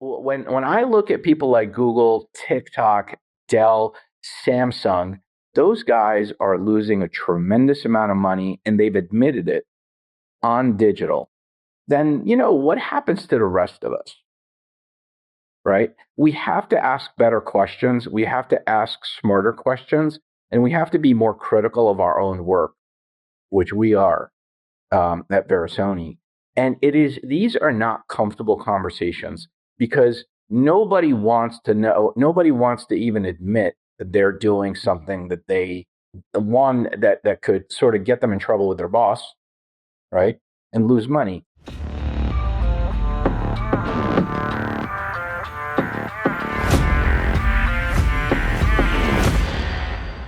when I look at people like Google, TikTok, Dell, Samsung, those guys are losing a tremendous amount of money and they've admitted it on digital. Then, what happens to the rest of us? Right? We have to ask better questions. We have to ask smarter questions, and we have to be more critical of our own work, which we are at Verisoni. And these are not comfortable conversations because nobody wants to know, nobody wants to even admit that they're doing something the one that could sort of get them in trouble with their boss, right? And lose money.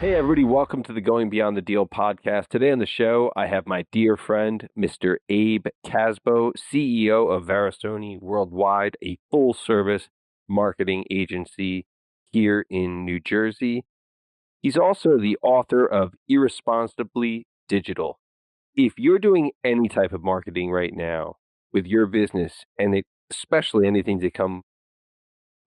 Hey everybody, welcome to the Going Beyond the Deal podcast. Today on the show, I have my dear friend, Mr. Abe Kasbo, CEO of Varison Worldwide, a full-service marketing agency here in New Jersey. He's also the author of Irresponsibly Digital. If you're doing any type of marketing right now with your business, and especially anything that comes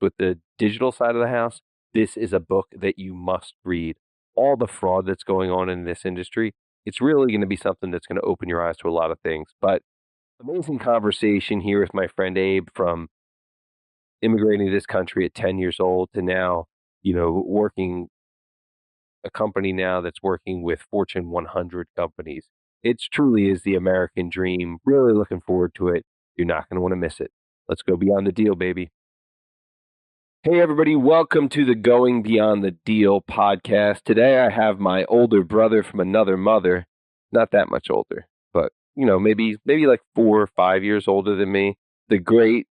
with the digital side of the house, this is a book that you must read. All the fraud that's going on in this industry, it's really going to be something that's going to open your eyes to a lot of things. But amazing conversation here with my friend Abe, from immigrating to this country at 10 years old to now, working a company now that's working with Fortune 100 companies. It truly is the American dream. Really looking forward to it. You're not going to want to miss it. Let's go beyond the deal, baby. Hey everybody, welcome to the Going Beyond the Deal podcast. Today I have my older brother from another mother, not that much older, but maybe like 4 or 5 years older than me, the great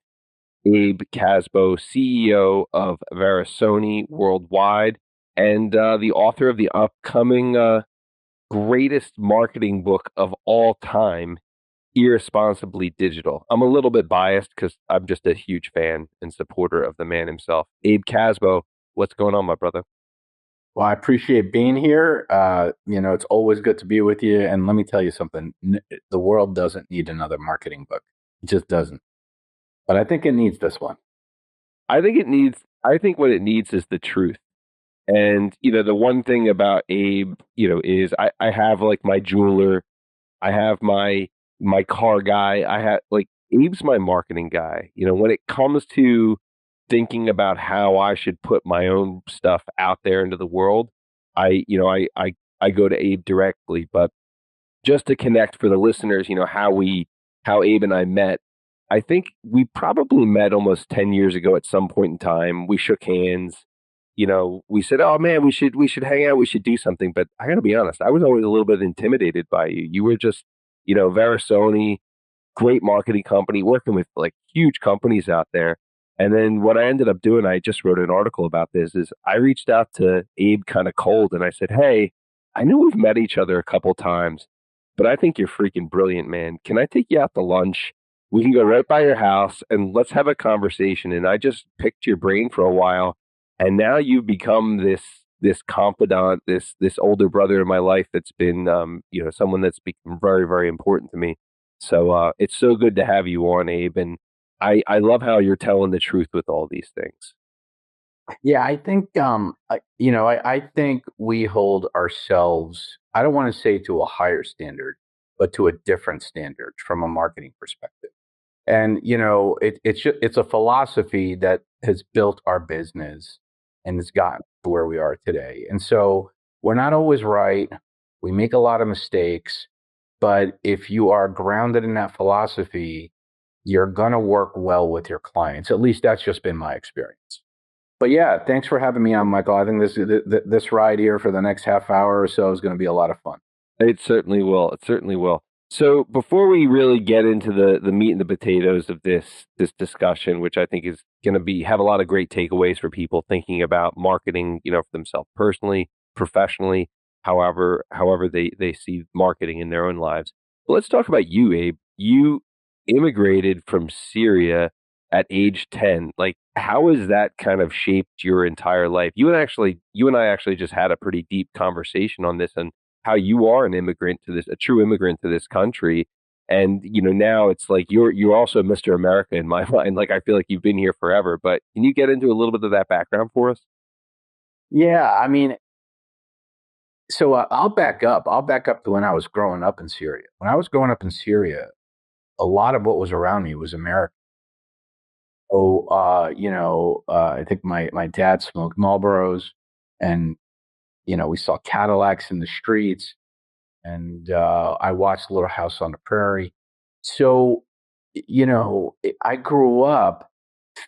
Abe Kasbo, CEO of Varison Worldwide, and the author of the upcoming greatest marketing book of all time, Irresponsibly Digital. I'm a little bit biased because I'm just a huge fan and supporter of the man himself. Abe Kasbo, what's going on, my brother? Well, I appreciate being here. It's always good to be with you. And let me tell you something. The world doesn't need another marketing book. It just doesn't. But I think it needs this one. I think what it needs is the truth. And, the one thing about Abe, is I have like my jeweler, I have my car guy. I have Abe's my marketing guy. When it comes to thinking about how I should put my own stuff out there into the world, I go to Abe directly. But just to connect for the listeners, how Abe and I met. I think we probably met almost 10 years ago at some point in time. We shook hands. We said, "Oh man, we should hang out. We should do something." But I got to be honest, I was always a little bit intimidated by you. You were just Varison, great marketing company, working with like huge companies out there. And then what I ended up doing, I just wrote an article about this, is I reached out to Abe kind of cold and I said, "Hey, I know we've met each other a couple times, but I think you're freaking brilliant, man. Can I take you out to lunch? We can go right by your house and let's have a conversation." And I just picked your brain for a while. And now you've become this confidant, this older brother in my life that's been, someone that's become very, very important to me. So it's so good to have you on, Abe. And I love how you're telling the truth with all these things. Yeah, I think, I think we hold ourselves, I don't want to say to a higher standard, but to a different standard from a marketing perspective. And, it's a philosophy that has built our business and has gotten to where we are today. And so we're not always right. We make a lot of mistakes. But if you are grounded in that philosophy, you're going to work well with your clients. At least that's just been my experience. But yeah, thanks for having me on, Michael. I think this ride here for the next half hour or so is going to be a lot of fun. It certainly will. It certainly will. So before we really get into the meat and the potatoes of this discussion, which I think is going to have a lot of great takeaways for people thinking about marketing, for themselves personally, professionally, however they see marketing in their own lives. But let's talk about you, Abe. You immigrated from Syria at age 10. Like, how has that kind of shaped your entire life? You and I actually just had a pretty deep conversation on this, and how you are a true immigrant to this country. And now it's like you're also Mr. America in my mind. Like I feel like you've been here forever. But can you get into a little bit of that background for us? Yeah, I mean, so I'll back up. I'll back up to when I was growing up in Syria. When I was growing up in Syria, a lot of what was around me was American. Oh, I think my dad smoked Marlboros, and we saw Cadillacs in the streets, and I watched Little House on the Prairie. So, I grew up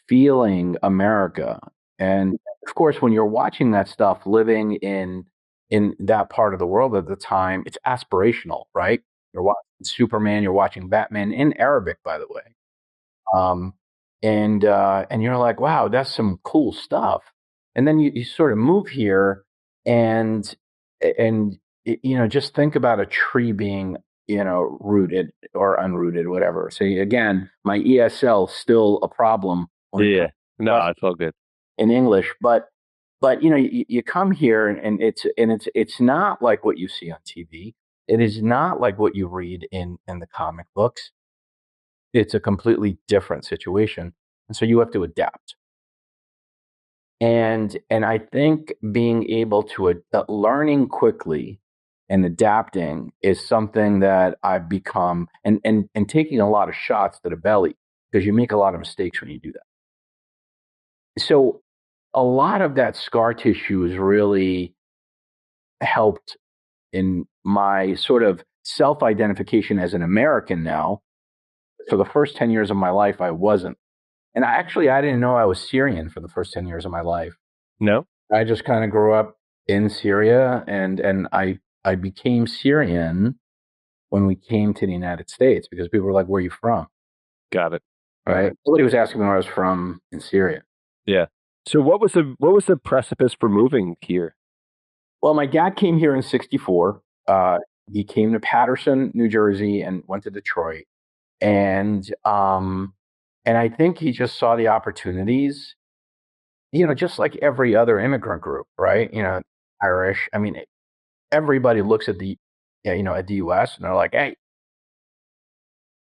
feeling America, and of course, when you're watching that stuff, living in that part of the world at the time, it's aspirational, right? You're watching Superman, you're watching Batman in Arabic, by the way. Um, and you're like, wow, that's some cool stuff. And then you sort of move here and just think about a tree being, rooted or unrooted, whatever. So again, my ESL still a problem when it Yeah. comes No, to it's all good. in English, but you come here and it's not like what you see on TV. It is not like what you read in the comic books. It's a completely different situation, and so you have to adapt. And I think being able to learning quickly and adapting is something that I've become, and taking a lot of shots to the belly, because you make a lot of mistakes when you do that. So a lot of that scar tissue has really helped in my sort of self identification as an American now. For the first 10 years of my life, I wasn't. And I didn't know I was Syrian for the first 10 years of my life. No? I just kind of grew up in Syria, and I became Syrian when we came to the United States, because people were like, "Where are you from?" Got it. Got Right? it. Nobody was asking me where I was from in Syria. Yeah. So what was the precipice for moving here? Well, my dad came here in '64. He came to Paterson, New Jersey, and went to Detroit. And and I think he just saw the opportunities, just like every other immigrant group, right? Irish. I mean, everybody looks at at the U.S. and they're like, "Hey,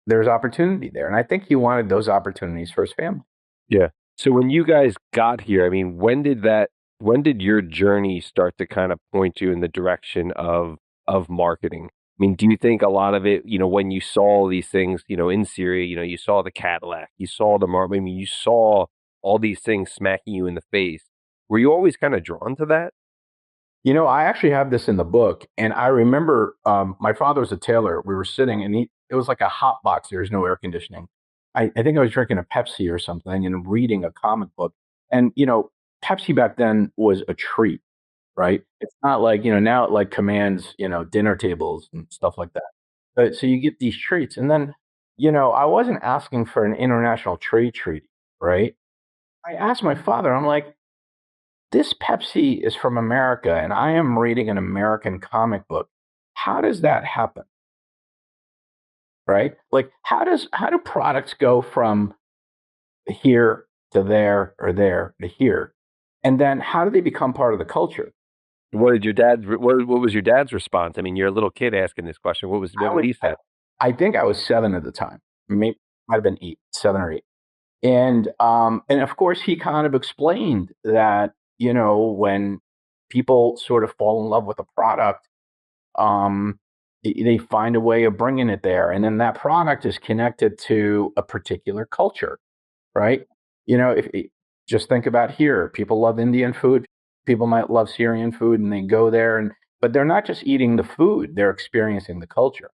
there's opportunity there." And I think he wanted those opportunities for his family. Yeah. So when you guys got here, I mean, when did your journey start to kind of point you in the direction of marketing? I mean, do you think a lot of it, when you saw these things, in Syria, you saw the Cadillac, you saw I mean, you saw all these things smacking you in the face. Were you always kind of drawn to that? I actually have this in the book, and I remember my father was a tailor. We were sitting, and it was like a hot box. There was no air conditioning. I think I was drinking a Pepsi or something and reading a comic book. And Pepsi back then was a treat, right? It's not like now it like commands dinner tables and stuff like that. But so you get these treats, and then I wasn't asking for an international trade treaty, right? I asked my father. I'm like, this Pepsi is from America, and I am reading an American comic book. How does that happen? Right? Like, how do products go from here to there or there to here? And then how do they become part of the culture? What was your dad's response? I mean, you're a little kid asking this question. I What would was he say? I think I was 7 at the time. Maybe might have been 8, 7 or 8. And of course he kind of explained that, when people sort of fall in love with a product, um, they find a way of bringing it there, and then that product is connected to a particular culture, right? If just think about here, people love Indian food, people might love Syrian food, and they go there, but they're not just eating the food; they're experiencing the culture.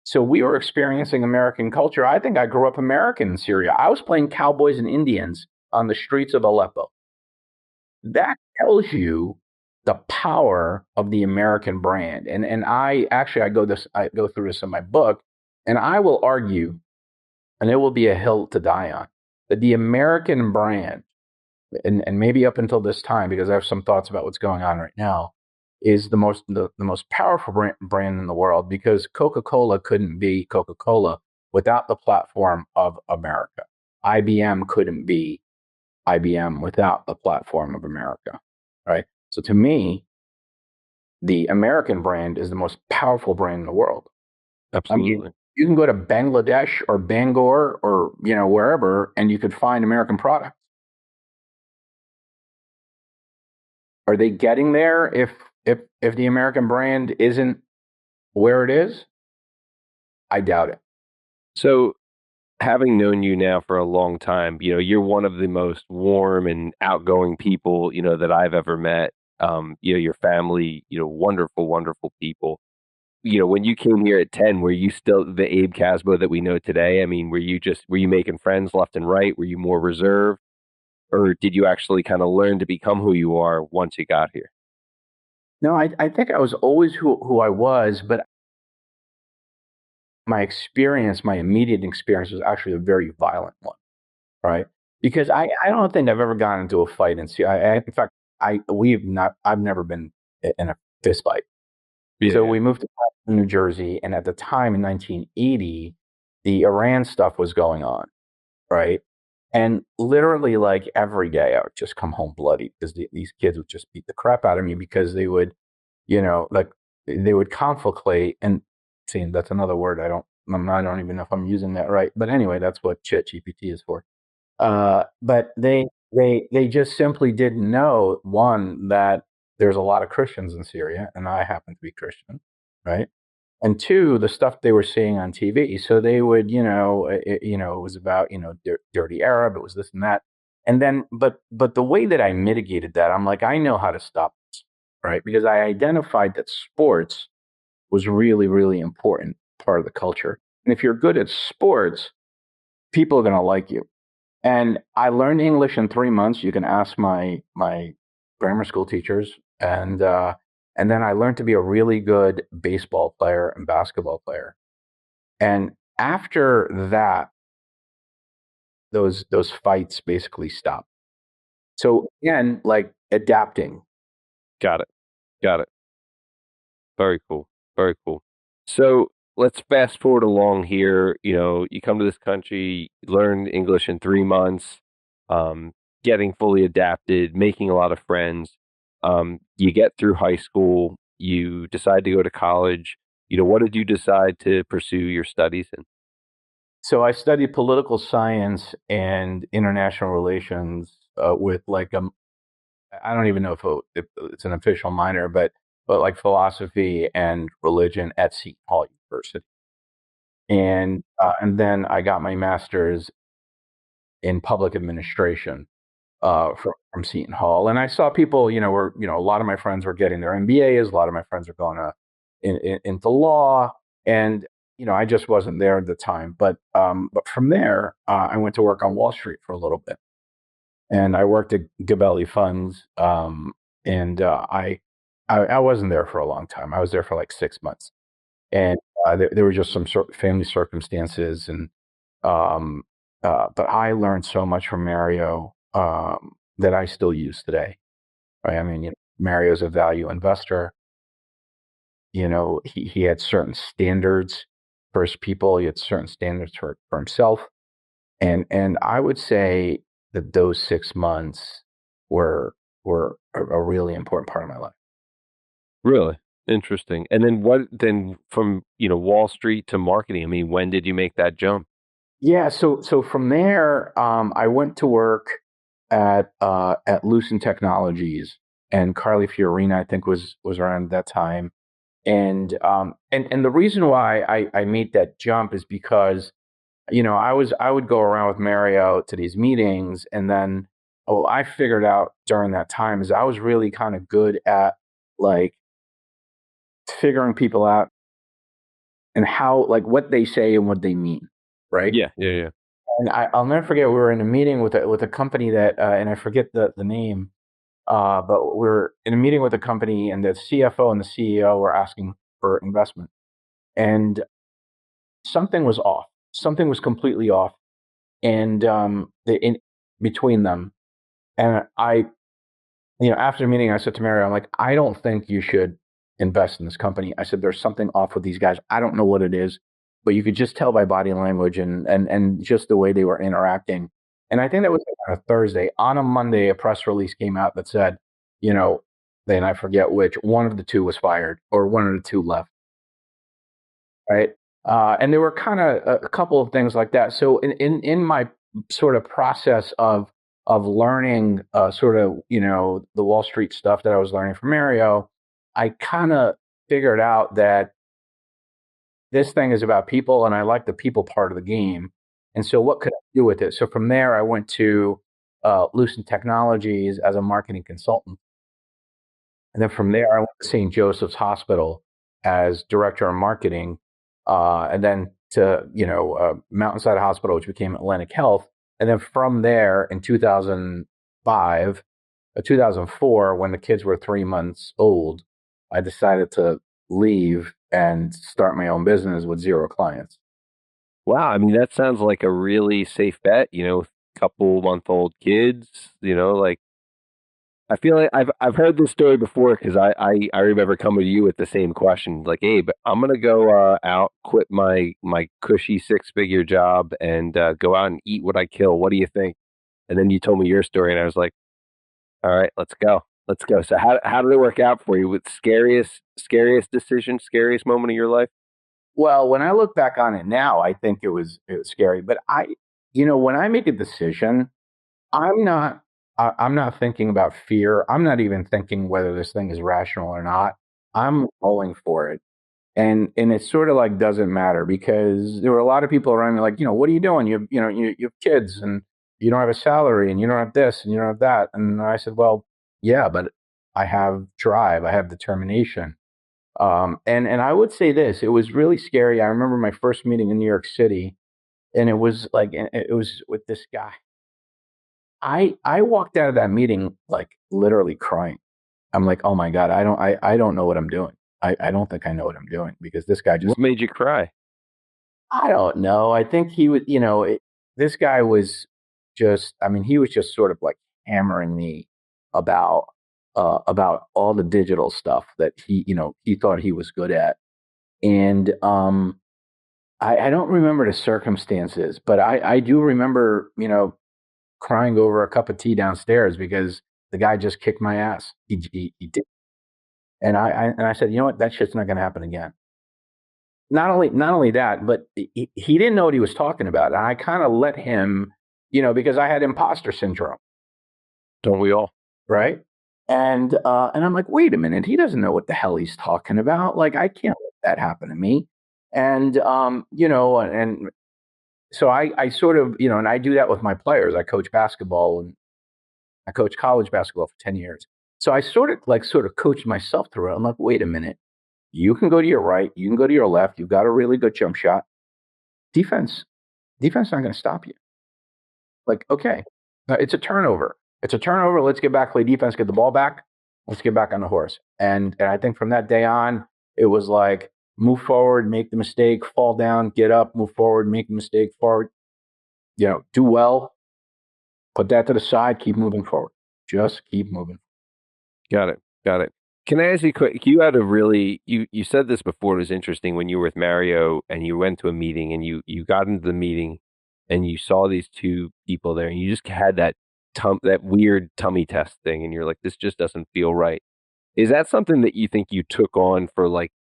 So we were experiencing American culture. I think I grew up American in Syria. I was playing cowboys and Indians on the streets of Aleppo. That tells you the power of the American brand. And I go through this in my book, and I will argue, and it will be a hill to die on, that the American brand, and maybe up until this time, because I have some thoughts about what's going on right now, is the most powerful brand in the world, because Coca-Cola couldn't be Coca-Cola without the platform of America. IBM couldn't be IBM without the platform of America, right? So to me, the American brand is the most powerful brand in the world. I mean, Absolutely. You can go to Bangladesh or Bangor or wherever, and you could find American products. Are they getting there if the American brand isn't where it is? I doubt it. So, having known you now for a long time, you're one of the most warm and outgoing people, that I've ever met. Your family, wonderful, wonderful people. When you came here at 10, were you still the Abe Kasbo that we know today? I mean, were you making friends left and right? Were you more reserved? Or did you actually kind of learn to become who you are once you got here? No, I think I was always who I was, but my immediate experience was actually a very violent one, right? Because I don't think I've ever gotten into a fight in Syria. In fact, I've never been in a fist fight. So Yeah. we moved to New Jersey, and at the time in 1980, the Iran stuff was going on, right? And literally, like every day, I would just come home bloody because these kids would just beat the crap out of me because they would, like they would conflicate. And see, that's another word I don't even know if I'm using that right. But anyway, that's what Chat GPT is for. But they just simply didn't know, one, that there's a lot of Christians in Syria, and I happen to be Christian, right? And two, the stuff they were seeing on TV. So they would, it was about, dirty Arab. It was this and that. And then, but the way that I mitigated that, I'm like, I know how to stop this, right? Because I identified that sports was really, really important part of the culture. And if you're good at sports, people are going to like you. And I learned English in 3 months. You can ask my grammar school teachers, and then I learned to be a really good baseball player and basketball player. And after that, those fights basically stopped. So again, like adapting. Got it. Got it. Very cool. Very cool. So let's fast forward along here. You come to this country, learn English in 3 months, um, getting fully adapted, making a lot of friends. You get through high school, you decide to go to college. What did you decide to pursue your studies in? So I studied political science and international relations with like I don't even know if it's an official minor, but like philosophy and religion at Seton Hall University. And then I got my master's in public administration from Seton Hall. And I saw people, a lot of my friends were getting their MBAs, a lot of my friends are going into law, and I just wasn't there at the time. But from there, I went to work on Wall Street for a little bit, and I worked at Gabelli Funds, and I wasn't there for a long time. I was there for like 6 months, and there were just some sort of family circumstances, and um, but I learned so much from Mario that I still use today. Right? I mean, Mario's a value investor. He had certain standards for his people. He had certain standards for himself, and I would say that those 6 months were a really important part of my life. Really interesting. And then what? Then from Wall Street to marketing. I mean, when did you make that jump? Yeah, so from there, I went to work at Lucent Technologies, and Carly Fiorina, I think, was around that time. And the reason why I made that jump is because I would go around with Mario to these meetings, and then I figured out during that time is I was really kind of good at like figuring people out and how, like, what they say and what they mean, right? Yeah, yeah, yeah. And I'll never forget, we were in a meeting with a company that, and I forget the name, but we're in a meeting with a company, and the CFO and the CEO were asking for investment, and something was off. Something was completely off, and in between them. And after the meeting, I said to Mary, I'm like, I don't think you should invest in this company. I said, there's something off with these guys. I don't know what it is, but you could just tell by body language and just the way they were interacting. And I think that was on a Thursday. On a Monday, a press release came out that said, then I forget which one of the two was fired or one of the two left. Right. And there were kind of a couple of things like that. So in my sort of process of learning sort of, the Wall Street stuff that I was learning from Mario, I kind of figured out that this thing is about people and I like the people part of the game. And so what could I do with it? So from there, I went to Lucent Technologies as a marketing consultant. And then from there, I went to St. Joseph's Hospital as director of marketing, and then to Mountainside Hospital, which became Atlantic Health. And then from there, in 2005, 2004, when the kids were 3 months old, I decided to leave and start my own business with zero clients. Wow, I mean that sounds like a really safe bet. Couple month old kids. Like I feel like I've heard this story before because I remember coming to you with the same question. Like, Abe, I'm gonna go out, quit my cushy 6-figure job, and go out and eat what I kill. What do you think? And then you told me your story, and I was like, all right, let's go, let's go. So how did it work out for you? With scariest decision, scariest moment of your life? Well, when I look back on it now, I think it was scary. But when I make a decision, I'm not I'm not thinking about fear. I'm not even thinking whether this thing is rational or not. I'm rolling for it. And it sort of like doesn't matter because there were a lot of people around me like, what are you doing? You have kids and you don't have a salary and you don't have this and you don't have that. And I said, well, yeah, but I have drive, I have determination. And I would say this, it was really scary. I remember my first meeting in New York City, and it was with this guy. I walked out of that meeting like literally crying. I'm like, oh my God, I don't know what I'm doing. I don't think I know what I'm doing because this guy just What made you cry? I don't know. I think he was, this guy was just, I mean, he was just sort of like hammering me about about all the digital stuff that he thought he was good at. And I don't remember the circumstances, but I do remember, crying over a cup of tea downstairs because the guy just kicked my ass. He did. And I said, you know what? That shit's not going to happen again. Not only that, but he didn't know what he was talking about. And I kind of let him, because I had imposter syndrome, Don't we all? right? And I'm like, wait a minute, he doesn't know what the hell he's talking about. Like, I can't let that happen to me. And so I sort of, and I do that with my players. I coach basketball and I coached college basketball for 10 years. So I sort of coached myself through it. I'm like, wait a minute. You can go to your right. You can go to your left. You've got a really good jump shot. Defense, defense not going to stop you. Like, okay, it's a turnover. It's a turnover. Let's get back, play defense, get the ball back. Let's get back on the horse. And I think from that day on, it was like move forward, make the mistake, fall down, get up, move forward, make the mistake, forward. Do well, put that to the side, keep moving forward. Just keep moving. Got it. Got it. Can I ask you quick? You had a really you said this before. It was interesting when you were with Mario and you went to a meeting and you got into the meeting and you saw these two people there and you just had that weird tummy test thing and you're like, this just doesn't feel right. Is that something that you think you took on for like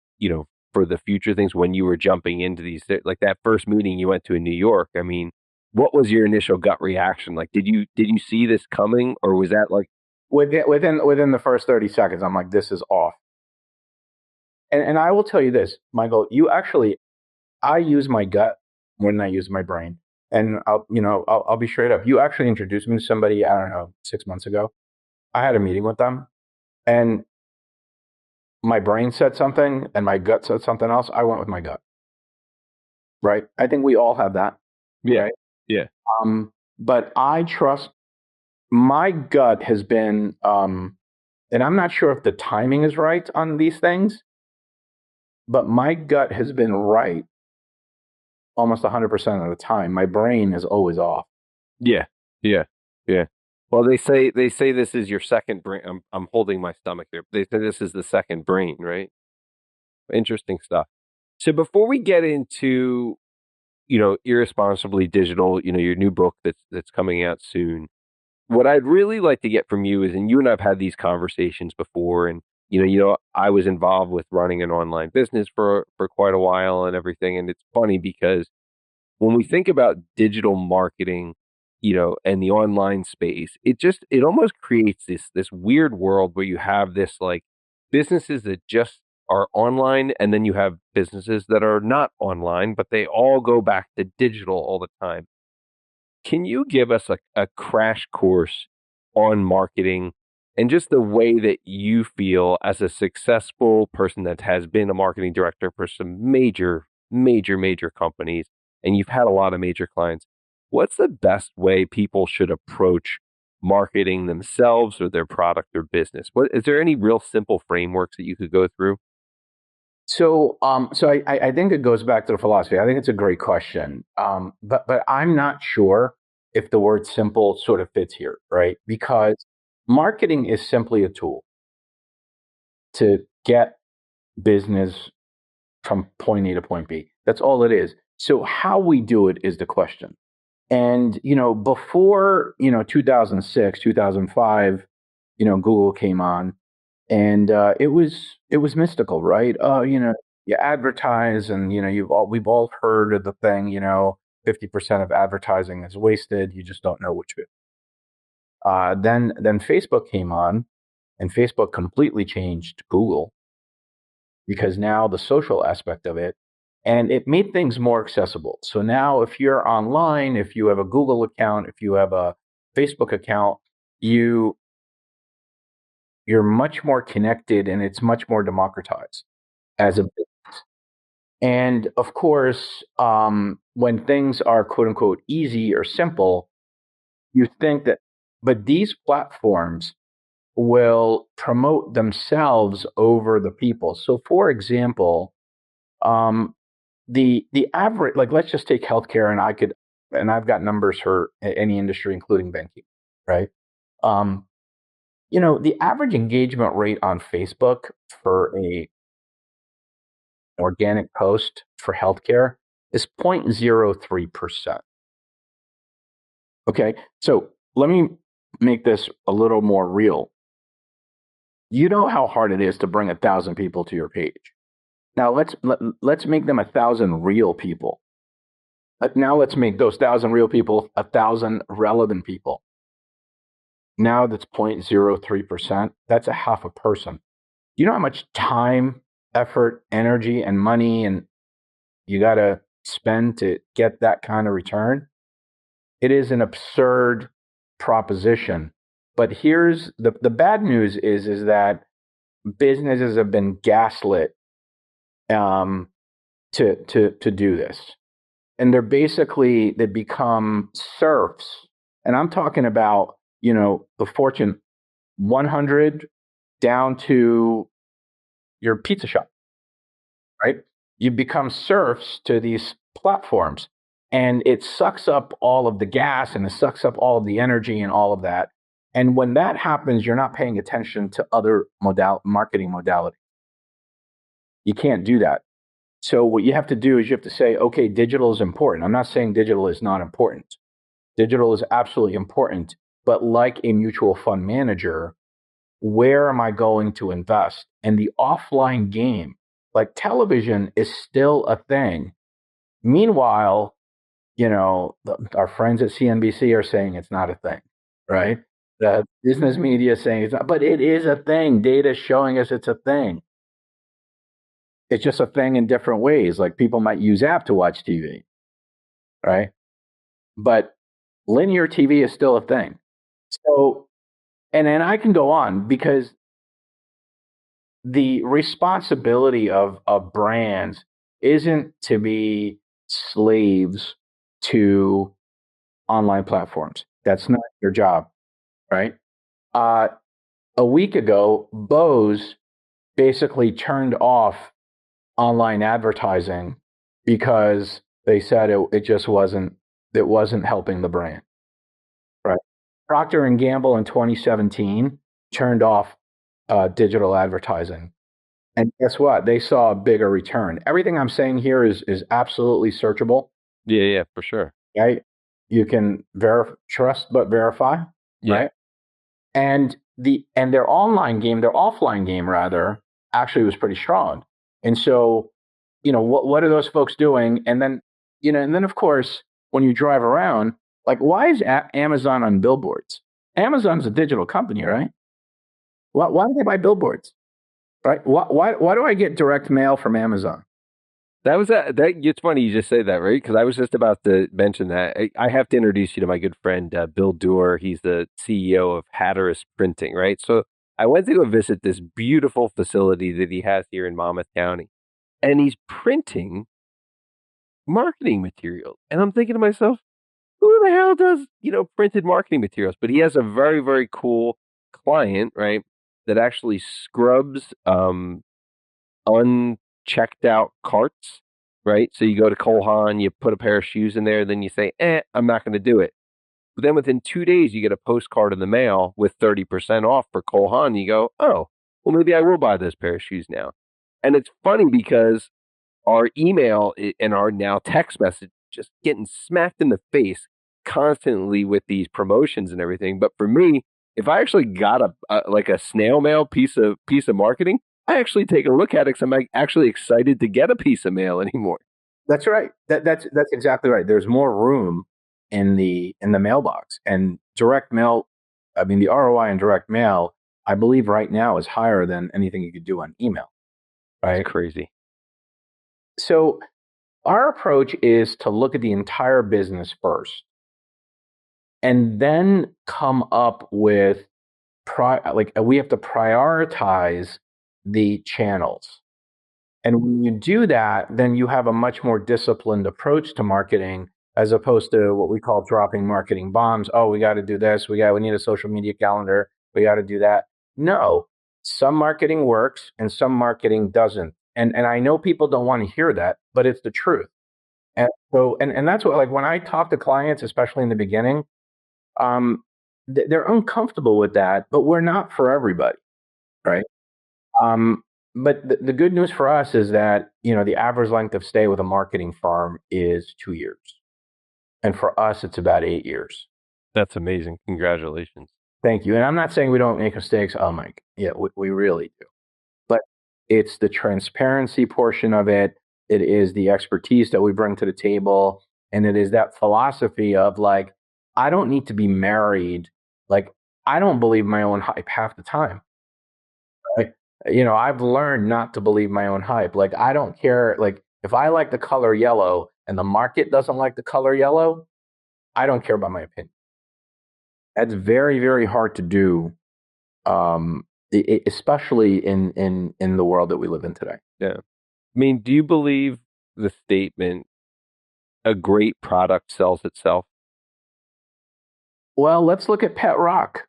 for the future things when you were jumping into these like that first meeting you went to in New York? I mean, what was your initial gut reaction? Like, did you see this coming or was that like Within the first 30 seconds, I'm like, this is off. And I will tell you this, Michael, I use my gut more than I use my brain. And I'll be straight up. You actually introduced me to somebody, I don't know, 6 months ago. I had a meeting with them and my brain said something and my gut said something else. I went with my gut. Right. I think we all have that. yeah Right. yeah But I trust my gut has been, and I'm not sure if the timing is right on these things, but my gut has been right almost 100% of the time. My brain is always off. yeah yeah yeah? Well, they say this is your second brain. I'm holding my stomach there. They say this is the second brain, right? Interesting stuff. So before we get into Irresponsibly Digital, your new book that's coming out soon, what I'd really like to get from you is, and you and I've had these conversations before, and I was involved with running an online business for quite a while and everything. And it's funny because when we think about digital marketing, and the online space, it almost creates this weird world where you have this like businesses that just are online, and then you have businesses that are not online, but they all go back to digital all the time. Can you give us a crash course on marketing and just the way that you feel as a successful person that has been a marketing director for some major, major, major companies, and you've had a lot of major clients? What's the best way people should approach marketing themselves or their product or business? What is there any real simple frameworks that you could go through? So I think it goes back to the philosophy. I think it's a great question. But I'm not sure if the word simple sort of fits here, right? Because marketing is simply a tool to get business from point A to point B. That's all it is. So how we do it is the question. And, before, 2006, 2005, Google came on, and it was mystical, right? You advertise, and we've all heard of the thing, 50% of advertising is wasted. You just don't know which bit. Then Facebook came on, and Facebook completely changed Google because now the social aspect of it, and it made things more accessible. So now if you're online, if you have a Google account, if you have a Facebook account, you you're much more connected, and it's much more democratized as a business. And of course, when things are quote unquote easy or simple, you think that, but these platforms will promote themselves over the people. So, for example, um, the average, like, let's just take healthcare, and I've got numbers for any industry, including banking, right? Um, the average engagement rate on Facebook for a organic post for healthcare is 0.03%. Okay, so let me make this a little more real. You know how hard it is to bring 1,000 people to your page. Now let's make them 1,000 real people. Now let's make those 1,000 real people 1,000 relevant people. Now that's 0.03%. That's a half a person. You know how much time, effort, energy, and money and you got to spend to get that kind of return? It is an absurd proposition. But here's the bad news is that businesses have been gaslit um, to do this, and they become serfs. And I'm talking about the Fortune 100 down to your pizza shop, right? You become serfs to these platforms, and it sucks up all of the gas, and it sucks up all of the energy and all of that. And when that happens, you're not paying attention to other marketing modalities. You can't do that. So what you have to do is you have to say, okay, digital is important. I'm not saying digital is not important. Digital is absolutely important. But like a mutual fund manager, where am I going to invest? And the offline game, like television, is still a thing. Meanwhile, our friends at CNBC are saying it's not a thing, right? The business media is saying it's not, but it is a thing. Data is showing us it's a thing. It's just a thing in different ways. Like people might use app to watch TV, right? But linear TV is still a thing. So, and then I can go on because the responsibility of brands isn't to be slaves to online platforms. That's not your job, right? Uh, a week ago, Bose basically turned off online advertising because they said it wasn't helping the brand, right? Procter and Gamble in 2017 turned off digital advertising. And guess what? They saw a bigger return. Everything I'm saying here is absolutely searchable, Yeah, yeah, for sure. right? You can trust but verify, Yeah. right? and their offline game rather, actually was pretty strong. And so, what are those folks doing? And then of course, when you drive around, like, why is Amazon on billboards? Amazon's a digital company, right? Why do they buy billboards? Right? Why do I get direct mail from Amazon? That it's funny you just say that, right? Because I was just about to mention that. I have to introduce you to my good friend Bill Doerr. He's the CEO of Hatteras Printing, right? So I went to go visit this beautiful facility that he has here in Monmouth County, and he's printing marketing materials. And I'm thinking to myself, who the hell does printed marketing materials? But he has a very, very cool client, right? That actually scrubs unchecked out carts, right? So you go to Cole Haan, you put a pair of shoes in there, then you say, I'm not going to do it. But then within 2 days, you get a postcard in the mail with 30% off for Cole Haan. You go, oh, well, maybe I will buy this pair of shoes now. And it's funny because our email and our now text message just getting smacked in the face constantly with these promotions and everything. But for me, if I actually got a snail mail piece of marketing, I actually take a look at it because I'm actually excited to get a piece of mail anymore. That's right. That's exactly right. There's more room in the mailbox, and direct mail. I mean, the ROI in direct mail, I believe, right now is higher than anything you could do on email. Right? It's crazy. So our approach is to look at the entire business first, and then come up with we have to prioritize the channels. And when you do that, then you have a much more disciplined approach to marketing, as opposed to what we call dropping marketing bombs. Oh, we got to do this. We need a social media calendar. We got to do that. No, some marketing works and some marketing doesn't. And I know people don't want to hear that, but it's the truth. And so, and that's what, like, when I talk to clients, especially in the beginning, they're uncomfortable with that, but we're not for everybody, right? But the good news for us is that, the average length of stay with a marketing firm is 2 years. And for us, it's about 8 years. That's amazing. Congratulations. Thank you. And I'm not saying we don't make mistakes. Oh, Mike. Yeah, we really do. But it's the transparency portion of it. It is the expertise that we bring to the table. And it is that philosophy of, like, I don't need to be married. Like, I don't believe my own hype half the time. Right? I've learned not to believe my own hype. Like, I don't care. Like, if I like the color yellow and the market doesn't like the color yellow, I don't care about my opinion. That's very, very hard to do, especially in the world that we live in today. Yeah. I mean, do you believe the statement, a great product sells itself? Well, let's look at Pet Rock.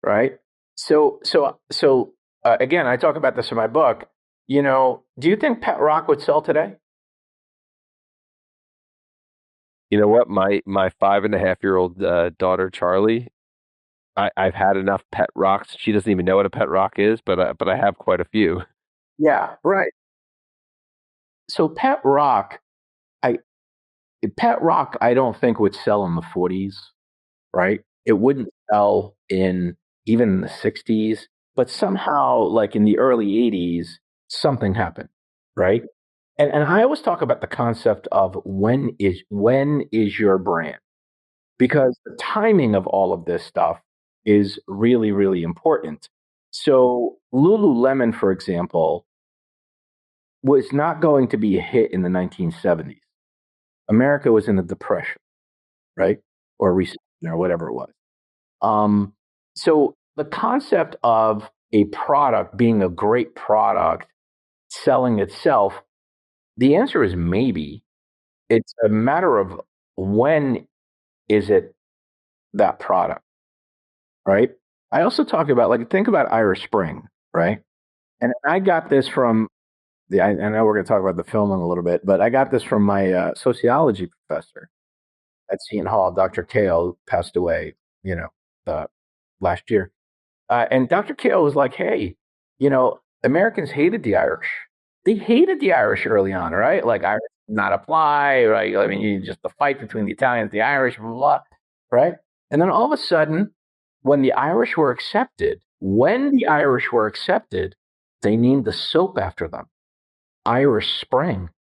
Right? So again, I talk about this in my book. Do you think Pet Rock would sell today? You know what? My 5.5-year-old daughter Charlie, I've had enough Pet Rocks. She doesn't even know what a Pet Rock is, but I have quite a few. Yeah, right. So Pet Rock, I don't think would sell in the 40s, right? It wouldn't sell in even the 60s, but somehow, like in the early 80s, something happened, right? And I always talk about the concept of when is your brand, because the timing of all of this stuff is really, really important. So Lululemon, for example, was not going to be a hit in the 1970s. America was in a depression, right? Or recession or whatever it was. So the concept of a product being a great product selling itself, the answer is maybe. It's a matter of when is it that product, right? I also talk about, like, think about Irish Spring, right? And I got this from I know we're going to talk about the film in a little bit, but I got this from my sociology professor at Seton Hall, Dr. Kale, who passed away, last year. And Dr. Kale was like, hey, Americans hated the Irish. They hated the Irish early on, right? Like, Irish did not apply, right? I mean, just the fight between the Italians, the Irish, blah, blah, right? And then all of a sudden, when the Irish were accepted, they named the soap after them, Irish Spring,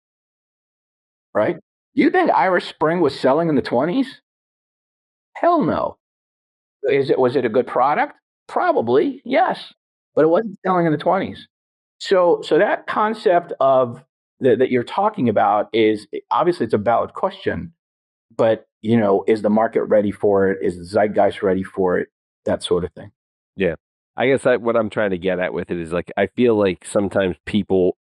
right? You think Irish Spring was selling in the 20s? Hell no. Was it a good product? Probably, yes, but it wasn't selling in the 20s. So that concept of that you're talking about is obviously it's a valid question, but is the market ready for it? Is the zeitgeist ready for it? That sort of thing. Yeah. I guess what I'm trying to get at with it is like, I feel like sometimes people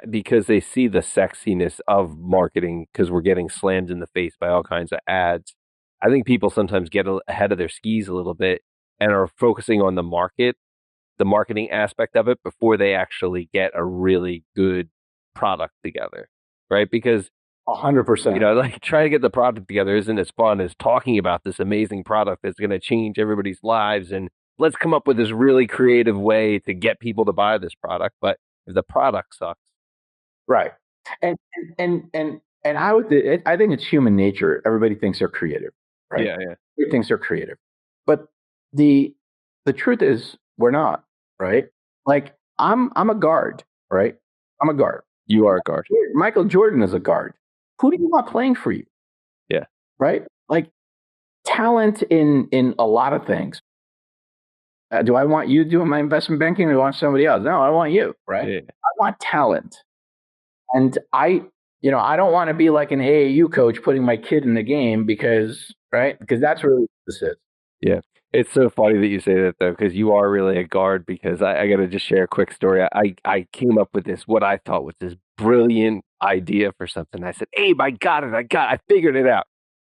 because they see the sexiness of marketing because we're getting slammed in the face by all kinds of ads. I think people sometimes get ahead of their skis a little bit and are focusing on the marketing aspect of it before they actually get a really good product together. Right. Because 100%. like trying to get the product together isn't as fun as talking about this amazing product that's going to change everybody's lives. And let's come up with this really creative way to get people to buy this product. But if the product sucks, Right. And I think it's human nature. Everybody thinks they're creative, right? yeah, Everybody thinks they're creative, but the truth is we're not, right? Like I'm a guard, right? I'm a guard. you are a guard. Michael Jordan is a guard. Who do you want playing for you? Yeah. Right? Like talent in a lot of things. Do I want you doing my investment banking or do I want somebody else? No, I want you, right? Yeah. I want talent. And I don't want to be like an AAU coach putting my kid in the game because that's really what this is. Yeah. It's so funny that you say that though, because you are really a guard. Because I got to just share a quick story. I came up with what I thought was this brilliant idea for something. I said, Abe, I figured it out.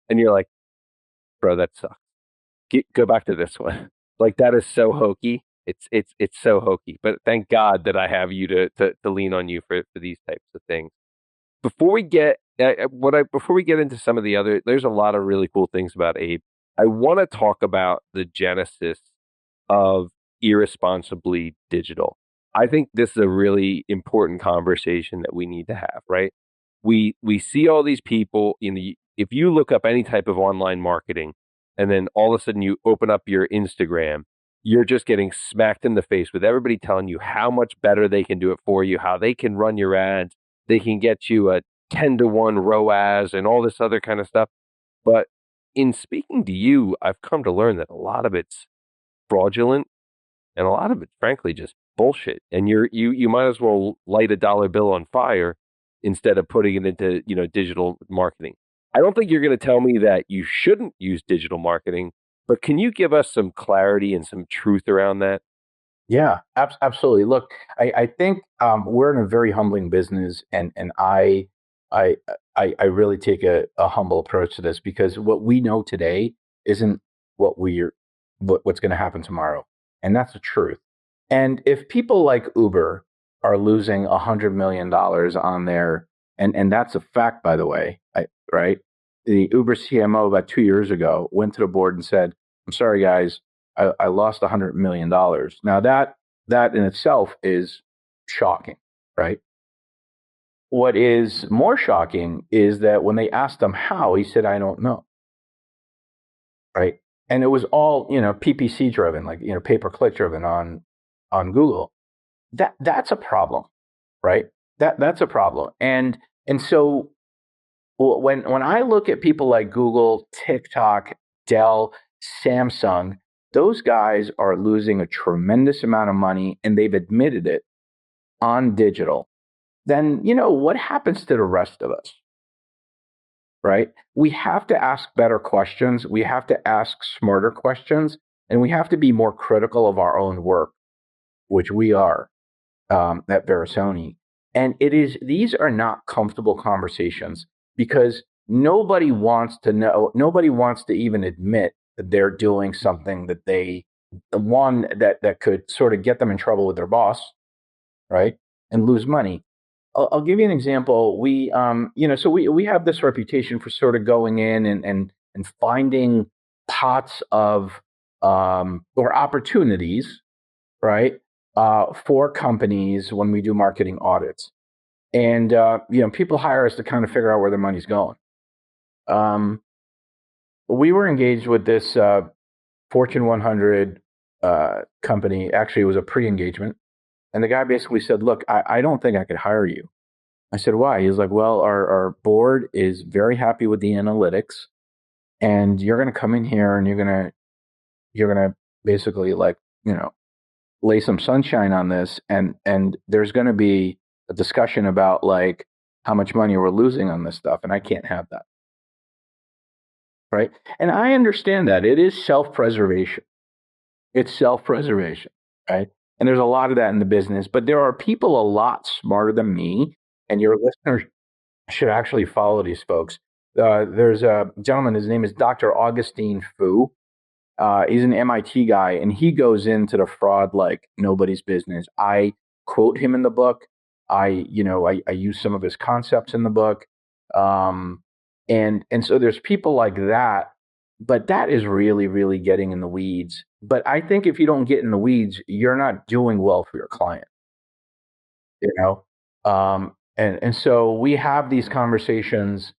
And you're like, bro, that sucks. Go back to this one. Like that is so hokey. It's so hokey. But thank God that I have you to lean on you for these types of things. Before we get before we get into some of the other, there's a lot of really cool things about Abe. I want to talk about the genesis of Irresponsibly Digital. I think this is a really important conversation that we need to have, right? We see all these people if you look up any type of online marketing and then all of a sudden you open up your Instagram, you're just getting smacked in the face with everybody telling you how much better they can do it for you, how they can run your ads, they can get you a 10-to-1 ROAS and all this other kind of stuff. But in speaking to you, I've come to learn that a lot of it's fraudulent and a lot of it's frankly just bullshit. And you might as well light a dollar bill on fire instead of putting it into, digital marketing. I don't think you're going to tell me that you shouldn't use digital marketing, but can you give us some clarity and some truth around that? Yeah, absolutely. Look, I think we're in a very humbling business, and I I really take a humble approach to this because what we know today isn't what's going to happen tomorrow, and that's the truth. And if people like Uber are losing $100 million on there, and that's a fact, by the way, right? The Uber CMO about 2 years ago went to the board and said, "I'm sorry, guys, I lost $100 million." Now that in itself is shocking, right? What is more shocking is that when they asked him how, he said, "I don't know." Right? And it was all PPC driven, like pay per click driven on Google. That's a problem, right? That's a problem. And so when I look at people like Google, TikTok, Dell, Samsung, those guys are losing a tremendous amount of money, and they've admitted it on digital. Then what happens to the rest of us, right? We have to ask better questions. We have to ask smarter questions, and we have to be more critical of our own work, which we are at Varison. And these are not comfortable conversations because nobody wants to even admit that they're doing something that that could sort of get them in trouble with their boss, right? And lose money. I'll give you an example. We have this reputation for sort of going in and finding pots of or opportunities, right, for companies when we do marketing audits, and people hire us to kind of figure out where their money's going. we were engaged with this Fortune 100 company. Actually, it was a pre-engagement. And the guy basically said, look, I don't think I could hire you. I said, why? He's like, well, our board is very happy with the analytics. And you're going to come in here and you're going to basically like, lay some sunshine on this. And there's going to be a discussion about like how much money we're losing on this stuff. And I can't have that. Right. And I understand that it is self-preservation. It's self-preservation, right? And there's a lot of that in the business, but there are people a lot smarter than me, and your listeners should actually follow these folks. There's a gentleman, his name is Dr. Augustine Fu. He's an MIT guy, and he goes into the fraud like nobody's business. I quote him in the book. I use some of his concepts in the book. And so there's people like that, but that is really, really getting in the weeds. But I think if you don't get in the weeds, you're not doing well for your client, you know? And so we have these conversations,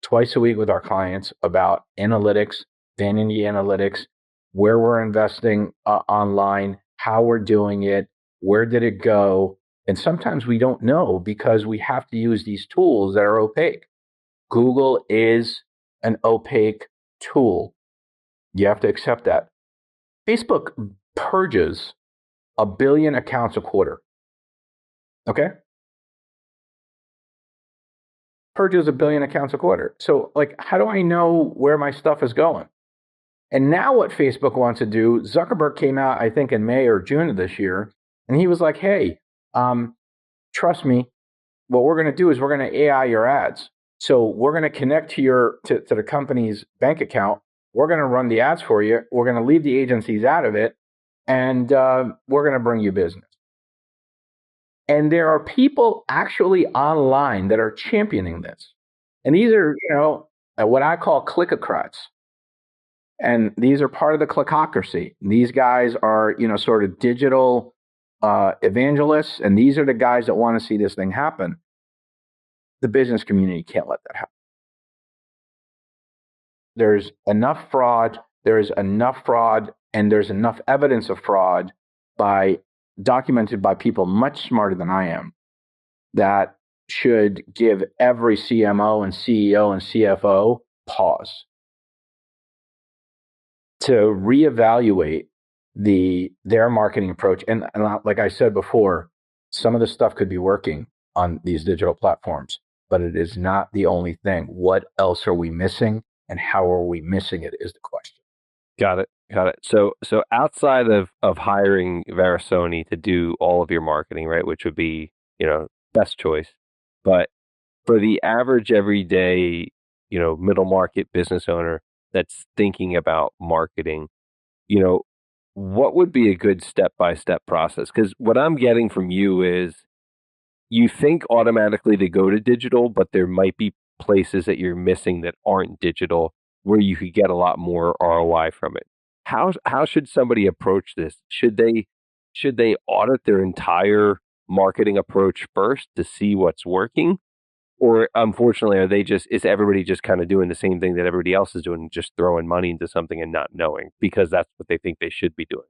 twice a week with our clients about analytics, vanity analytics, where we're investing online, how we're doing it, where did it go? And sometimes we don't know because we have to use these tools that are opaque. Google is an opaque tool. You have to accept that. Facebook purges 1 billion accounts a quarter. Okay? Purges 1 billion accounts a quarter. So, like, how do I know where my stuff is going? And now what Facebook wants to do, Zuckerberg came out, I think, in May or June of this year, and he was like, hey, trust me, what we're going to do is we're going to AI your ads. So we're going to connect to the company's bank account. We're going to run the ads for you. We're going to leave the agencies out of it, and we're going to bring you business. And there are people actually online that are championing this. And these are, what I call clickocrats. And these are part of the clickocracy. These guys are, sort of digital evangelists, and these are the guys that want to see this thing happen. The business community can't let that happen. There's enough fraud. There's enough fraud, and there's enough evidence of fraud documented by people much smarter than I am that should give every CMO and CEO and CFO pause to reevaluate their marketing approach. And like I said before, some of the stuff could be working on these digital platforms, but it is not the only thing. What else are we missing, and how are we missing it is the question. Got it. So outside of hiring Varison to do all of your marketing, right, which would be, best choice, but for the average everyday, middle market business owner that's thinking about marketing, what would be a good step-by-step process? Because what I'm getting from you is you think automatically to go to digital, but there might be places that you're missing that aren't digital where you could get a lot more ROI from it. How should somebody approach this? Should they audit their entire marketing approach first to see what's working? Or unfortunately, is everybody just kind of doing the same thing that everybody else is doing, just throwing money into something and not knowing because that's what they think they should be doing?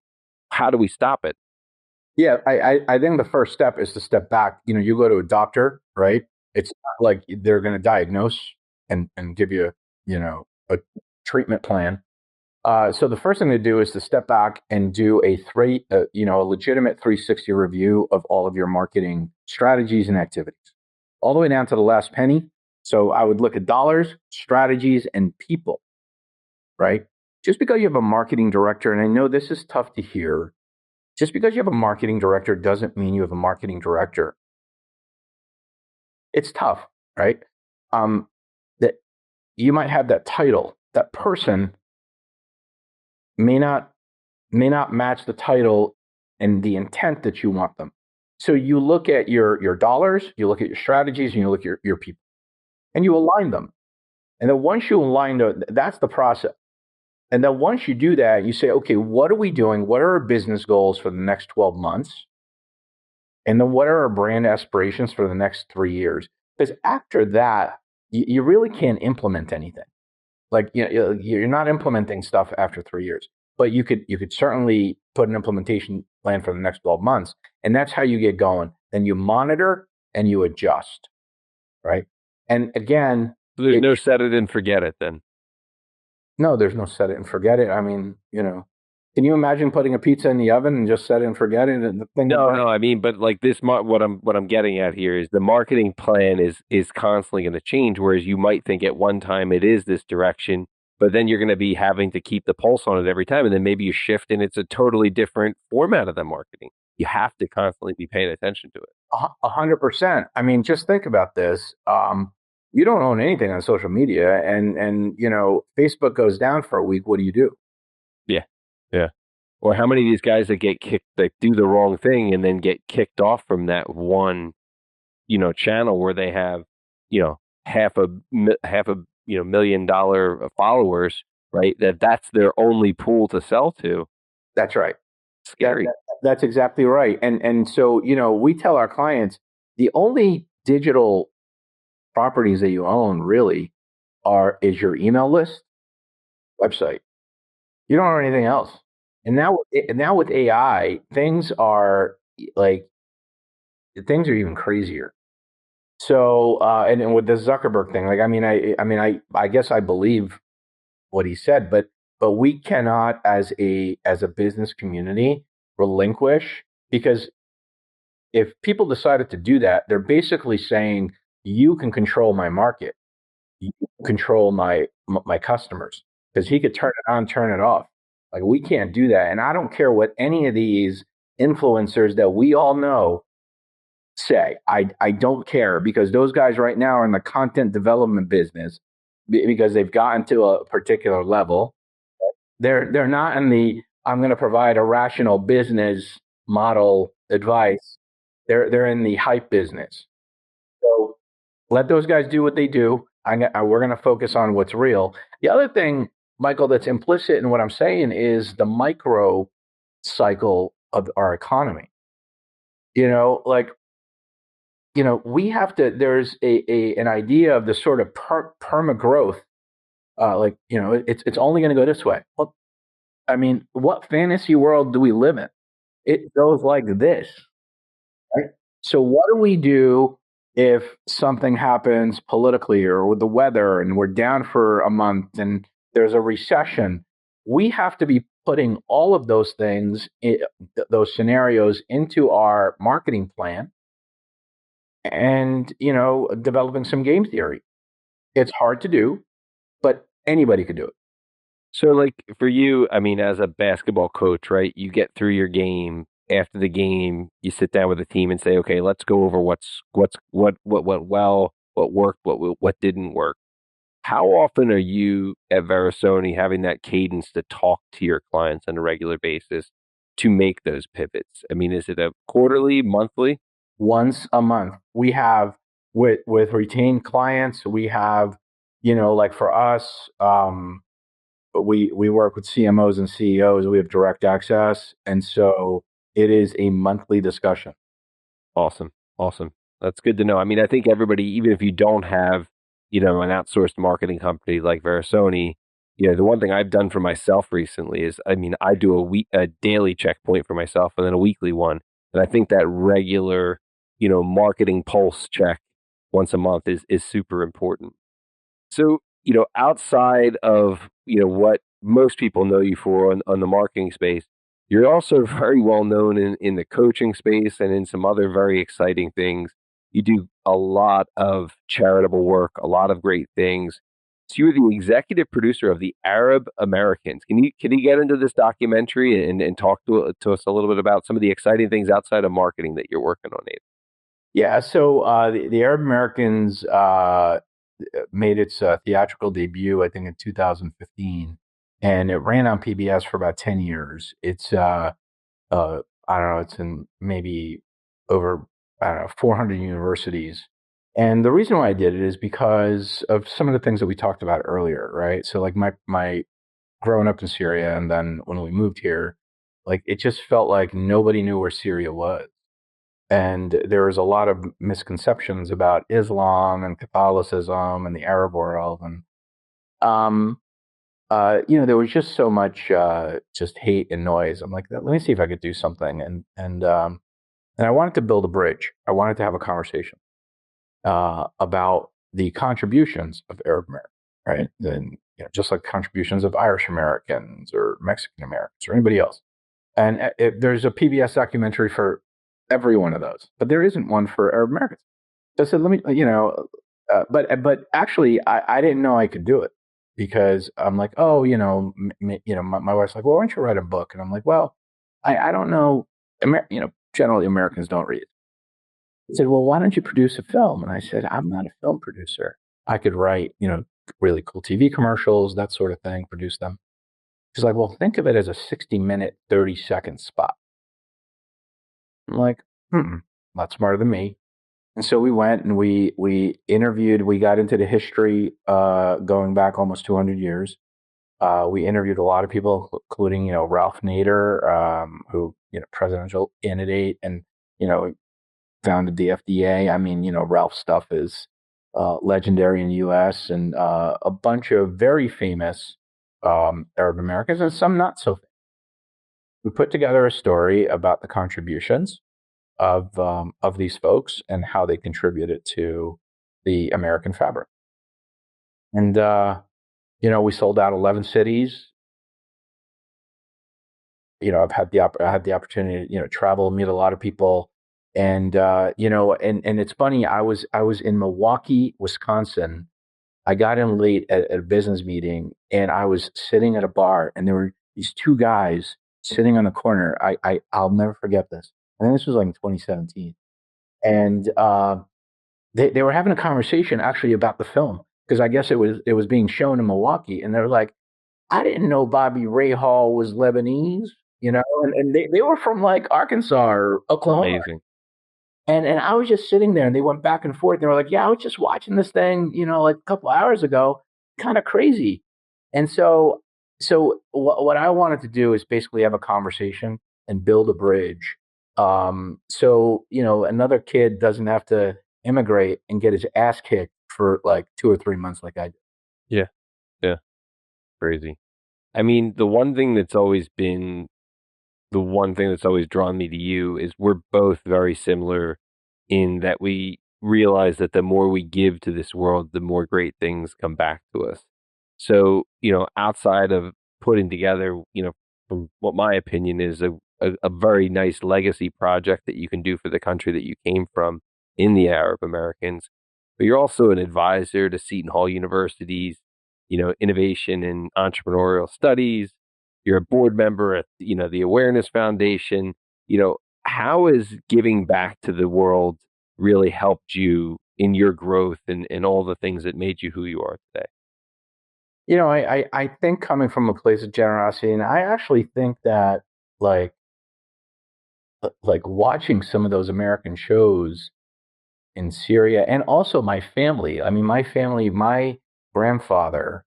How do we stop it? Yeah, I think the first step is to step back. You go to a doctor, right? It's not like they're going to diagnose and give you, a treatment plan. So the first thing to do is to step back and do a legitimate 360 review of all of your marketing strategies and activities, all the way down to the last penny. So I would look at dollars, strategies, and people, right? Just because you have a marketing director, and I know this is tough to hear, just because you have a marketing director doesn't mean you have a marketing director. It's tough, right? That you might have that title, that person may not match the title and the intent that you want them. So you look at your dollars, you look at your strategies, and you look at your people, and you align them. And then once you align them, that's the process. And then once you do that, you say, okay, what are we doing? What are our business goals for the next 12 months? And then what are our brand aspirations for the next 3 years? Because after that, you really can't implement anything. Like, you're not implementing stuff after 3 years, but you could certainly put an implementation plan for the next 12 months, and that's how you get going. Then you monitor and you adjust, right? And again, So there's it no set it and forget it then. no, there's no set it and forget it. I mean, can you imagine putting a pizza in the oven and just set it and forget it, and the thing will No, burn? no, I mean, but like this, what I'm getting at here is the marketing plan is constantly going to change. Whereas you might think at one time it is this direction, but then you're going to be having to keep the pulse on it every time, and then maybe you shift and it's a totally different format of the marketing. You have to constantly be paying attention to it. 100%. I mean, just think about this. You don't own anything on social media, and Facebook goes down for a week. What do you do? Yeah, yeah. Or how many of these guys that get kicked, that do the wrong thing and then get kicked off from that one, channel where they have, you know, half a $1 million followers, right? That's their only pool to sell to. That's right. That, Scary. that that's exactly right. And so we tell our clients the only digital properties that you own really is your email list, website. You don't own anything else. And now with AI, like things are even crazier. So and with the Zuckerberg thing, like I guess I believe what he said, but we cannot as a business community relinquish, because if people decided to do that, they're basically saying you can control my market, you can control my customers, because he could turn it on, turn it off. Like, we can't do that, and I don't care what any of these influencers that we all know say. I don't care, because those guys right now are in the content development business because they've gotten to a particular level. They're not in the I'm going to provide a rational business model advice. They're in the hype business. So let those guys do what they do. We're going to focus on what's real. The other thing, Michael, that's implicit in what I'm saying is the micro cycle of our economy. Like, we have to. There's an idea of the sort of perma growth. Like, it's only going to go this way. Well, I mean, what fantasy world do we live in? It goes like this, right? So what do we do if something happens politically or with the weather and we're down for a month and there's a recession? We have to be putting all of those things, those scenarios, into our marketing plan, and developing some game theory. It's hard to do, but anybody could do it. So, like for you, I mean, as a basketball coach, right? You get through your game. After the game, you sit down with the team and say, "Okay, let's go over what went well, what worked, what didn't work." How often are you at Verisoni having that cadence to talk to your clients on a regular basis to make those pivots? I mean, is it a quarterly, monthly? Once a month, we have, with retained clients, we have, like for us, we work with CMOs and CEOs. We have direct access, and so it is a monthly discussion. Awesome. Awesome. That's good to know. I mean, I think everybody, even if you don't have, an outsourced marketing company like Verisoni, the one thing I've done for myself recently is, I mean, I do a daily checkpoint for myself and then a weekly one. And I think that regular, marketing pulse check once a month is super important. So, outside of, what most people know you for on the marketing space, you're also very well known in the coaching space and in some other very exciting things. You do a lot of charitable work, a lot of great things. So you're the executive producer of the Arab Americans. Can you get into this documentary and talk to us a little bit about some of the exciting things outside of marketing that you're working on, Abe? Yeah. So the Arab Americans made its theatrical debut, I think, in 2015, and it ran on PBS for about 10 years. It's I don't know, it's in maybe over, I don't know, 400 universities. And the reason why I did it is because of some of the things that we talked about earlier, right? So, like, my growing up in Syria, and then when we moved here, like, it just felt like nobody knew where Syria was. And there was a lot of misconceptions about Islam and Catholicism and the Arab world. um, there was just so much just hate and noise. I'm like, let me see if I could do something, and I wanted to build a bridge. I wanted to have a conversation about the contributions of Arab Americans, right? And just like contributions of Irish Americans or Mexican Americans or anybody else. And there's a PBS documentary for every one of those, but there isn't one for Arab Americans. So I said, let me, but actually, I didn't know I could do it because I'm like, oh, my wife's like, well, why don't you write a book? And I'm like, well, I don't know, generally Americans don't read. He said, well, why don't you produce a film? And I said, I'm not a film producer. I could write, really cool TV commercials, that sort of thing, produce them. She's like, well, think of it as a 60-minute, 30-second spot. I'm like, not smarter than me. And so we went and we interviewed. We got into the history going back almost 200 years. We interviewed a lot of people, including Ralph Nader, who presidential candidate, and founded the FDA. I mean, Ralph's stuff is legendary in the U.S. and a bunch of very famous Arab Americans and some not so famous. We put together a story about the contributions of these folks and how they contributed to the American fabric. And we sold out 11 cities. I had the opportunity to travel, meet a lot of people, and and it's funny. I was in Milwaukee, Wisconsin. I got in late at a business meeting, and I was sitting at a bar, and there were these two guys sitting on the corner. I'll never forget this. I think this was like in 2017, and they were having a conversation actually about the film because I guess it was being shown in Milwaukee, and they were like, I didn't know Bobby Ray Hall was Lebanese, and they were from like Arkansas or Oklahoma. Amazing. And I was just sitting there and they went back and forth. They were like, yeah, I was just watching this thing, like a couple hours ago, kind of crazy. And so what I wanted to do is basically have a conversation and build a bridge. So, another kid doesn't have to immigrate and get his ass kicked for like 2 or 3 months like I did. Yeah. Yeah. Crazy. I mean, the one thing that's always drawn me to you is we're both very similar in that we realize that the more we give to this world, the more great things come back to us. So, outside of putting together, from what my opinion is a very nice legacy project that you can do for the country that you came from in the Arab Americans, but you're also an advisor to Seton Hall University's, innovation and entrepreneurial studies. You're a board member at, the Awareness Foundation. How has giving back to the world really helped you in your growth and all the things that made you who you are today? I think coming from a place of generosity, and I actually think that like watching some of those American shows in Syria and also my family. I mean, my grandfather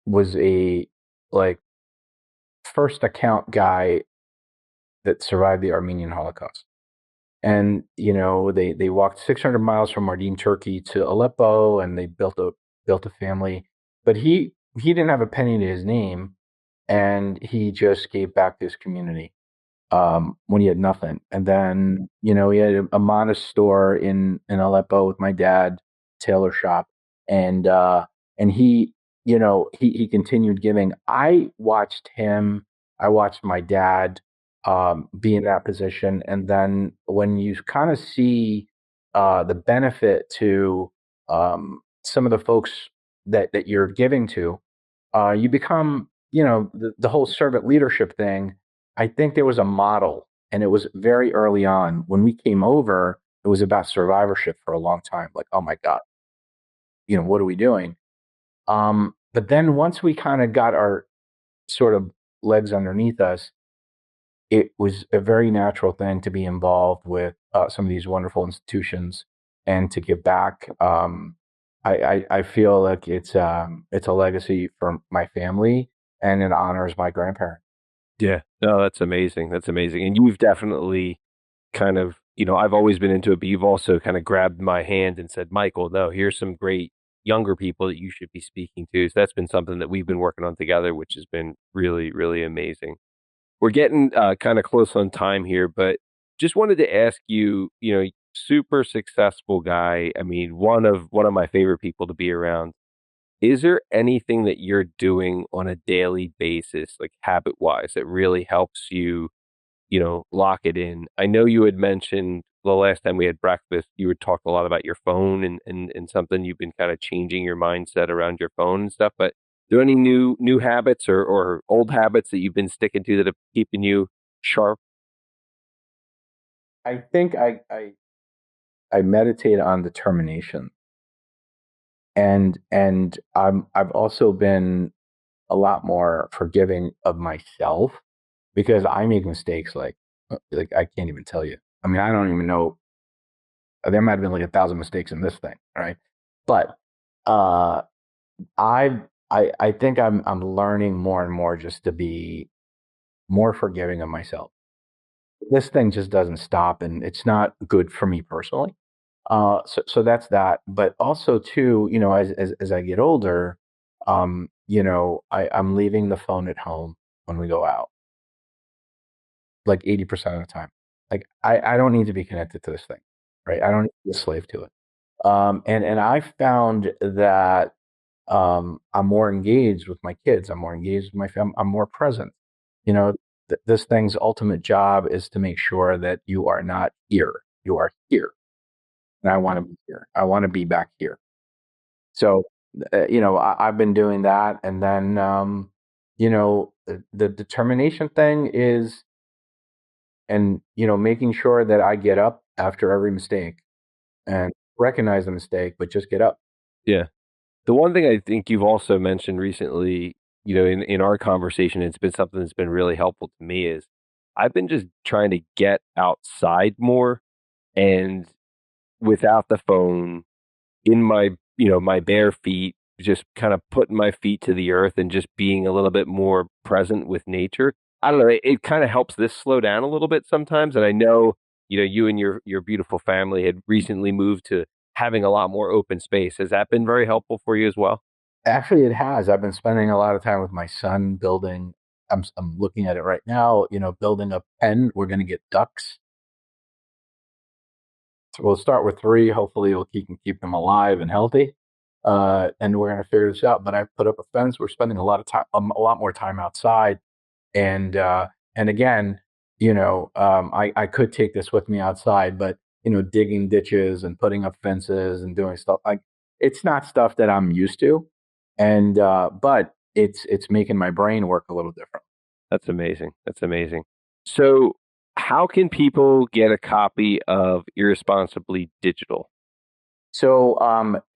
was a like first account guy that survived the Armenian Holocaust. And they walked 600 miles from Mardin, Turkey to Aleppo, and they built a family. But he didn't have a penny to his name, and he just gave back to his community when he had nothing. And then he had a modest store in Aleppo with my dad, tailor shop, and he continued giving. I watched him. I watched my dad be in that position. And then when you kind of see the benefit to some of the folks that you're giving to, you become, the whole servant leadership thing. I think there was a model, and it was very early on. When we came over, it was about survivorship for a long time. Like, oh my God, what are we doing? But then once we kind of got our sort of legs underneath us, it was a very natural thing to be involved with some of these wonderful institutions and to give back. I feel like it's a legacy for my family, and it honors my grandparents. Yeah. No, that's amazing. That's amazing. And you've definitely kind of, I've always been into it, but you've also kind of grabbed my hand and said, Michael, no, here's some great younger people that you should be speaking to. So that's been something that we've been working on together, which has been really, really amazing. We're getting kind of close on time here, but just wanted to ask you, super successful guy. I mean, one of my favorite people to be around. Is there anything that you're doing on a daily basis, like habit wise, that really helps you, lock it in? I know you had mentioned the last time we had breakfast, you had talked a lot about your phone and something you've been kind of changing your mindset around your phone and stuff. But are there any new habits or old habits that you've been sticking to that are keeping you sharp? I think I meditate on determination, and I've also been a lot more forgiving of myself because I make mistakes like I can't even tell you. I mean, I don't even know. There might have been like 1,000 mistakes in this thing, right? But uh, I think I'm learning more and more just to be more forgiving of myself. This thing just doesn't stop, and it's not good for me personally. So that's that. But also too, as I get older, I'm leaving the phone at home when we go out, like 80% of the time. Like I don't need to be connected to this thing, right? I don't need to be a slave to it. And I found that I'm more engaged with my kids. I'm more engaged with my family. I'm more present. You know, this thing's ultimate job is to make sure that you are not here. You are here, and I want to be here. I want to be back here. So, I've been doing that, and then, the determination thing is, and making sure that I get up after every mistake and recognize the mistake, but just get up. Yeah. The one thing I think you've also mentioned recently, in our conversation, it's been something that's been really helpful to me is I've been just trying to get outside more and without the phone in my bare feet, just kind of putting my feet to the earth and just being a little bit more present with nature. I don't know, it kind of helps this slow down a little bit sometimes. And I know, you and your beautiful family had recently moved to having a lot more open space. Has that been very helpful for you as well? Actually, it has. I've been spending a lot of time with my son building. I'm looking at it right now. Building a pen. We're going to get ducks. So we'll start with three. Hopefully, we can keep them alive and healthy. And we're going to figure this out. But I've put up a fence. We're spending a lot of time, a lot more time outside. And again, I could take this with me outside, but digging ditches and putting up fences and doing stuff like it's not stuff that I'm used to, and but it's making my brain work a little different. That's amazing. That's amazing. So, how can people get a copy of Irresponsibly Digital? So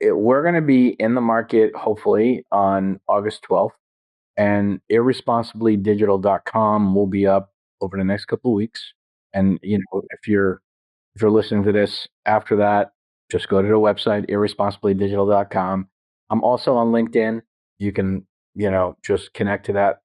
we're going to be in the market hopefully on August 12th, and irresponsiblydigital.com will be up over the next couple of weeks. And if you're listening to this after that, just go to the website irresponsiblydigital.com. I'm also on LinkedIn. You can just connect to that.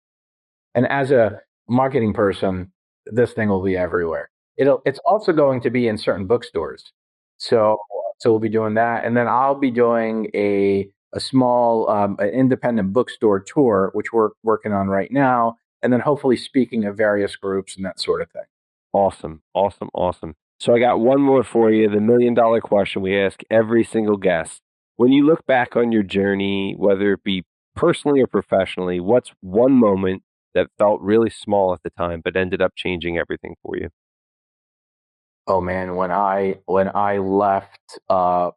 And as a marketing person, this thing will be everywhere. It's also going to be in certain bookstores. So we'll be doing that, and then I'll be doing a small an independent bookstore tour, which we're working on right now, and then hopefully speaking at various groups and that sort of thing. Awesome. Awesome. Awesome. So, I got one more for you, the $1,000,000 question we ask every single guest. When you look back on your journey, whether it be personally or professionally, what's one moment that felt really small at the time but ended up changing everything for you? Oh man, when I left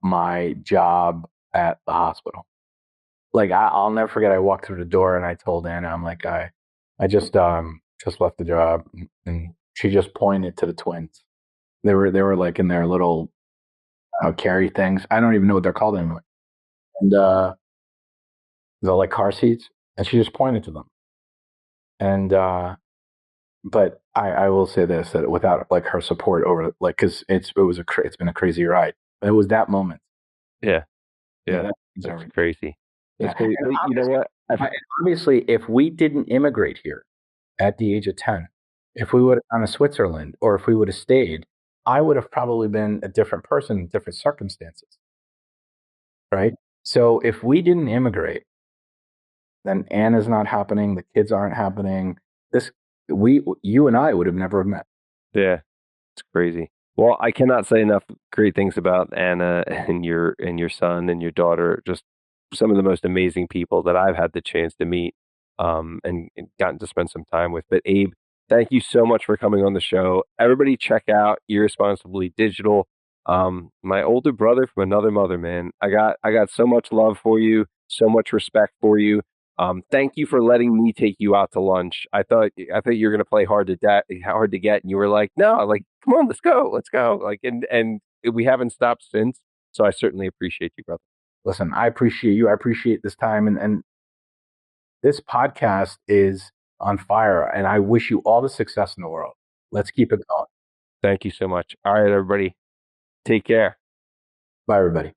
my job at the hospital, like I'll never forget. I walked through the door and I told Anna, I'm like, I just left the job, and she just pointed to the twins. They were like in their little carry things. I don't even know what they're called anymore. And they're like car seats, and she just pointed to them. And but I will say this, that without like her support over like because it's been a crazy ride. But it was that moment. Yeah. Yeah, Yeah. that means That's everything. crazy. That's Yeah, crazy. and You know what? obviously, if we didn't immigrate here at the age of 10, if we would have gone to Switzerland or if we would have stayed, I would have probably been a different person in different circumstances, right? So if we didn't immigrate, then Anna's not happening, the kids aren't happening. This you and I would have never met. Yeah, it's crazy. Well, I cannot say enough great things about Anna and your son and your daughter. Just some of the most amazing people that I've had the chance to meet, and gotten to spend some time with. But Abe, thank you so much for coming on the show. Everybody, check out Irresponsibly Digital. My older brother from another mother, man. I got so much love for you, so much respect for you. Thank you for letting me take you out to lunch. I thought you were gonna play hard to get, and you were like, no, like, come on, let's go. Like, and we haven't stopped since. So I certainly appreciate you, brother. Listen, I appreciate you. I appreciate this time, and this podcast is on fire, and I wish you all the success in the world. Let's keep it going. Thank you so much. All right, everybody, take care. Bye, everybody.